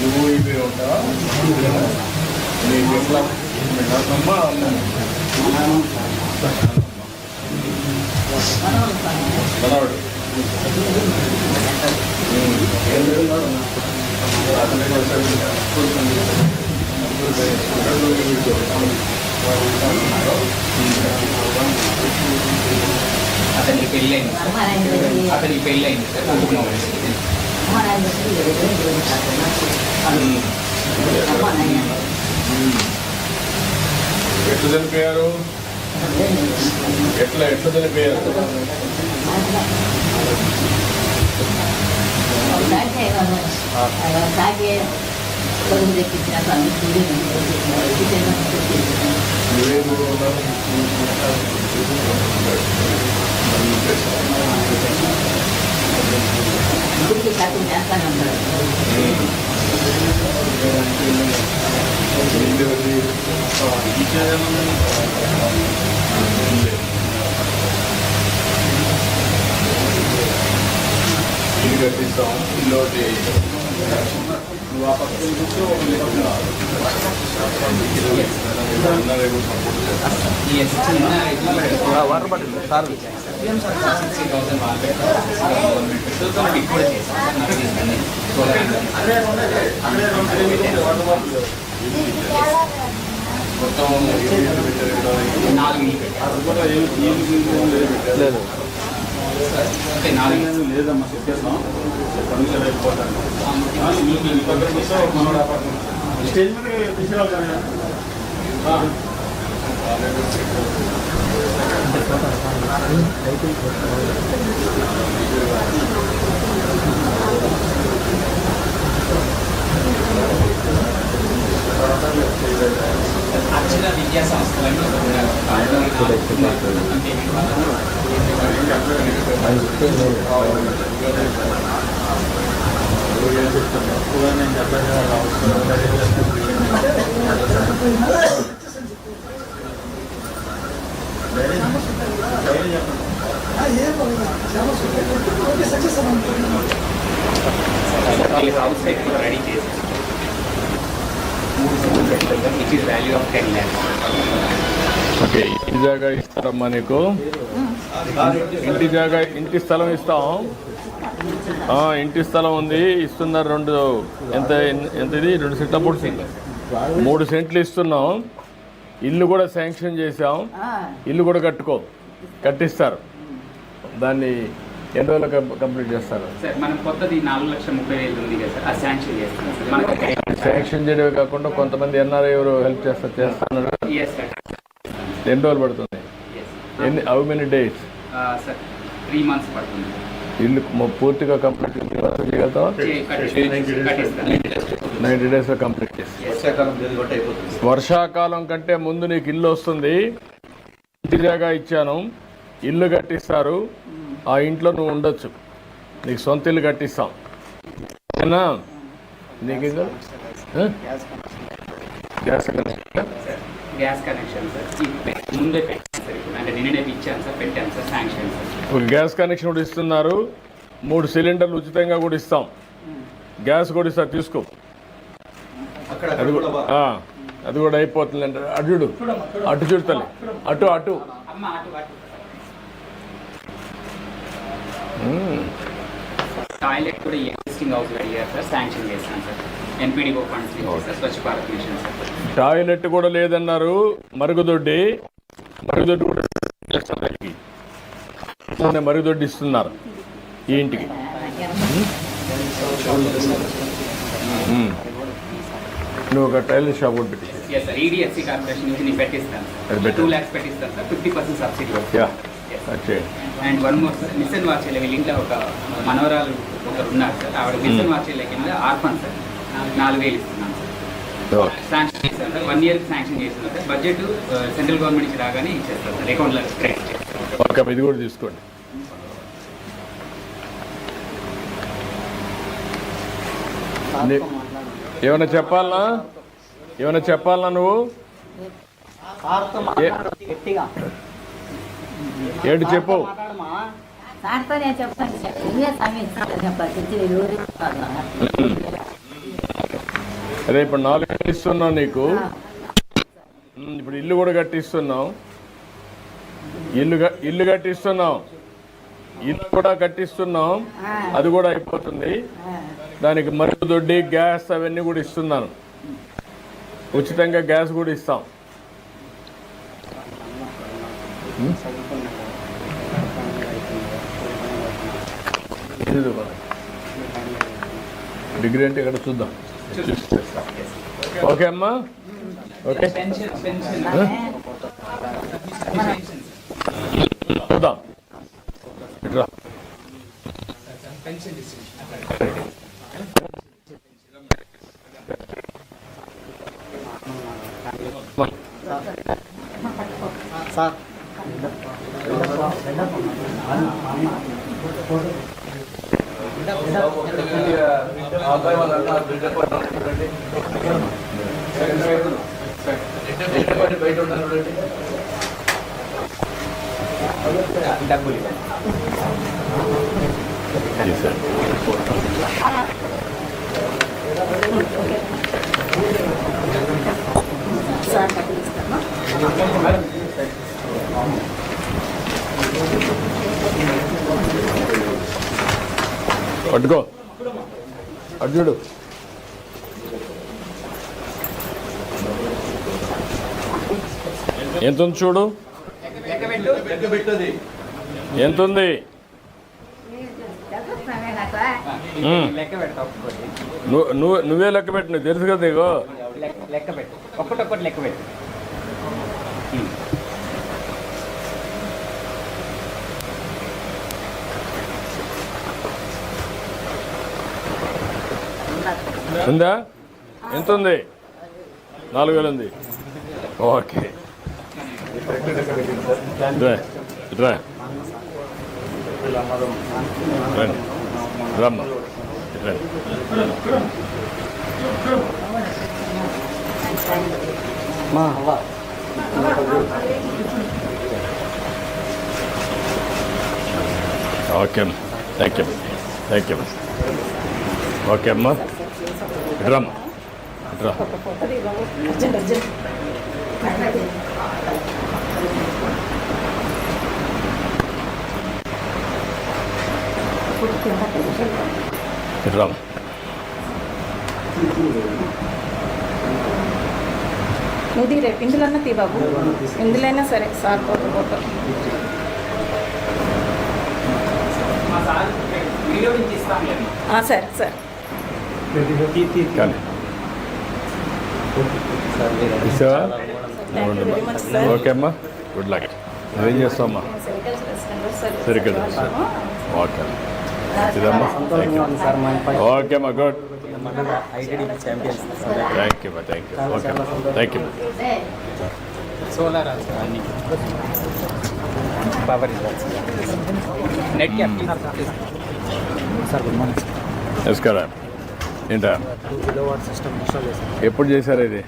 నువ్వు ఇవి ఉంటా నీకు ఎట్లా అమ్మా మనవాడు అతనికి పెళ్ళైంది అతనికి పెళ్ళైంది ఎట్లా చనిపోయారు ఎట్లా చనిపోయారు ఇల్లు కట్టిస్తాం ఇల్లు నువ్వు ఆ పక్కన కూర్చో వాటర్ బాటిల్ సార్ లేదు లేదమ్మా చెప్పేస్తాం పర్మిషన్ అయిపోతాను స్టేజ్ మీద తీసుకురావాలి అక్షర విద్యా సంస్థలను రెడీ చేసి వాల్యూ ఆఫ్ 10 lakhs. ఓకే ఇంటి జాగా ఇస్తారమ్మా నీకు ఇంటి జాగా ఇంటి స్థలం ఇస్తాం ఇంటి స్థలం ఉంది ఇస్తున్నారు ఎంత ఇది 2 సెంట్ల 3 సెంట్లు ఇస్తున్నాం ఇల్లు కూడా శాంక్షన్ చేసాం ఇల్లు కూడా కట్టిస్తారు దాన్ని ఎన్ని రోజులు కంప్లీట్ చేస్తారు సార్ మనం కొత్తది 4,30,000 ఉంది కదా సార్ ఆ శాంక్షన్ చేస్తున్నాం సార్ మనకు శాంక్షన్ చేయడమే కాకుండా కొంతమంది ఎన్ఆర్ఐ ఎవరు హెల్ప్ చేస్తున్నారు ఎన్ని రోజులు పడుతుంది how many days sir 3 months పడుతుంది ఇల్లు పూర్తిగా కంప్లీట్ చేయగలుగుతాం 90 days కంప్లీట్ చేసి వర్షాకాలం కంటే ముందు నీకు ఇల్లు వస్తుంది ఇంటి జాగా ఇచ్చాను ఇల్లు కట్టిస్తారు ఆ ఇంట్లో నువ్వు ఉండొచ్చు నీకు సొంత ఇల్లు కట్టిస్తాం ఓకేనా నీకు గ్యాస్ కనెక్షన్ సార్ ముందే అంటే నిన్ననే ఇచ్చాను సార్ పెట్టాను సార్ శాంక్షన్ సార్ ఒక గ్యాస్ కనెక్షన్ కూడా ఇస్తున్నారు 3 సిలిండర్లు ఉచితంగా కూడా ఇస్తాం గ్యాస్ కూడా ఇస్తారు తీసుకో అది కూడా అయిపోతుంది అంటే అటు చూడతలే అటు టాయిలెట్ కూడా ఎగ్జిస్టింగ్ హౌస్ అడిగారు సార్ శాంక్షన్ చేస్తాను sir ఎన్పీడీఓ funds sir Swachh Bharat machine sir toilet కూడా లేదన్నారు మరుగుదొడ్డి కూడా ఇంట్లోనే మరుగుదొడ్డి ఇస్తున్నారు ఈ ఇంటికి. నువ్వు ఒక టైలర్ షాప్ ఒకటి పెట్టి. ఎస్ సార్, ఈడిఎఫ్సి కార్పొరేషన్ నుంచి నేను పెట్టిస్తాను అది సార్. పెట్టు. 2 lakhs పెట్టిస్తాను సార్, 50% సబ్సిడీ. యా వచ్చే అండ్ వన్ మోర్ సార్, మిషన్ వార్చెల వీళ్ళ ఇంట్లో ఒక మనవరాలు ఒకరు ఉన్నారు సార్. ఆవిడ మిషన్ వార్చెల కింద ఆర్ఫన్ సార్ 4,000 ఇస్తున్నాను సార్. ఓకే. శాంక్షన్ చేశాను సార్, 1 year శాంక్షన్ చేస్తున్నాను సార్. బడ్జెట్ సెంట్రల్ గవర్నమెంట్ నుంచి రాగానే ఇచ్చేస్తారు సార్, అకౌంట్లో క్రెడిట్ చేస్తారు. ఓకే, ఇది కూడా తీసుకోండి. ఏమైనా చెప్పాలనా? ఏమైనా చెప్పాలనా నువ్వు? ఏంటి చెప్పు. సార్తో నేను చెప్తాను అదే ఇప్పుడు 4 ఇస్తున్నావు నీకు. ఇప్పుడు ఇల్లు కూడా కట్టిస్తున్నావు. ఇల్లు కట్టిస్తున్నావు, ఇల్లు కూడా కట్టిస్తున్నాం. అది కూడా అయిపోతుంది. దానికి మరుగుదొడ్డి, గ్యాస్ అవన్నీ కూడా ఇస్తున్నాను. ఉచితంగా గ్యాస్ కూడా ఇస్తాం. డిగ్రీ అంటే ఇక్కడ చూద్దాం. ఓకే అమ్మా, ఓకే చూద్దాం. ఇట్రా. సార్ డబ్బులు సార్ డబ్బులు ఇస్తాను. పట్టుకో, అటు చూడు. ఎంత ఉంది చూడు, ఎంత ఉంది. లెక్క పెడతా ఒక్కొక్కటి. నువ్వే లెక్క పెట్టు, నీకు తెలుసు కదా. ఇగో లెక్క పెట్టు, ఒక్కటొక్కటి లెక్క పెట్టు. ఉందా? ఎంత ఉంది? 4,000 ఉంది. ఓకే, రా రమ్మ. మా అవ్వ ఓకే అమ్మా, thank you, thank you. Okay అమ్మా, ఇట్రమ్మా, ఇట్రా. ఇట్రామ్మా. నువ్వు రేపు ఇందులో తీ బాబు, ఇందులైనా సరే సార్ ఫోటో. మా సార్ వీడియో నుంచి ఇస్తాం లేదు. సరే సార్. కానీ ఇస్తావా? Thank you very much sir. Okay అమ్మా, గుడ్ లక్. నువ్వేం చేస్తావమ్మా? సరిగ్గా ఓకే ఇదమ్మా, థ్యాంక్ యూ. ఓకే అమ్మా, good. Thank you, thank you. Okay thank you. Solar అన్ని power net sir good morning. నమస్కారం. ఏంటా 2 kW సిస్టమ్ ఇన్స్టాల్ చేశాను. ఎప్పుడు చేశారు ఇది?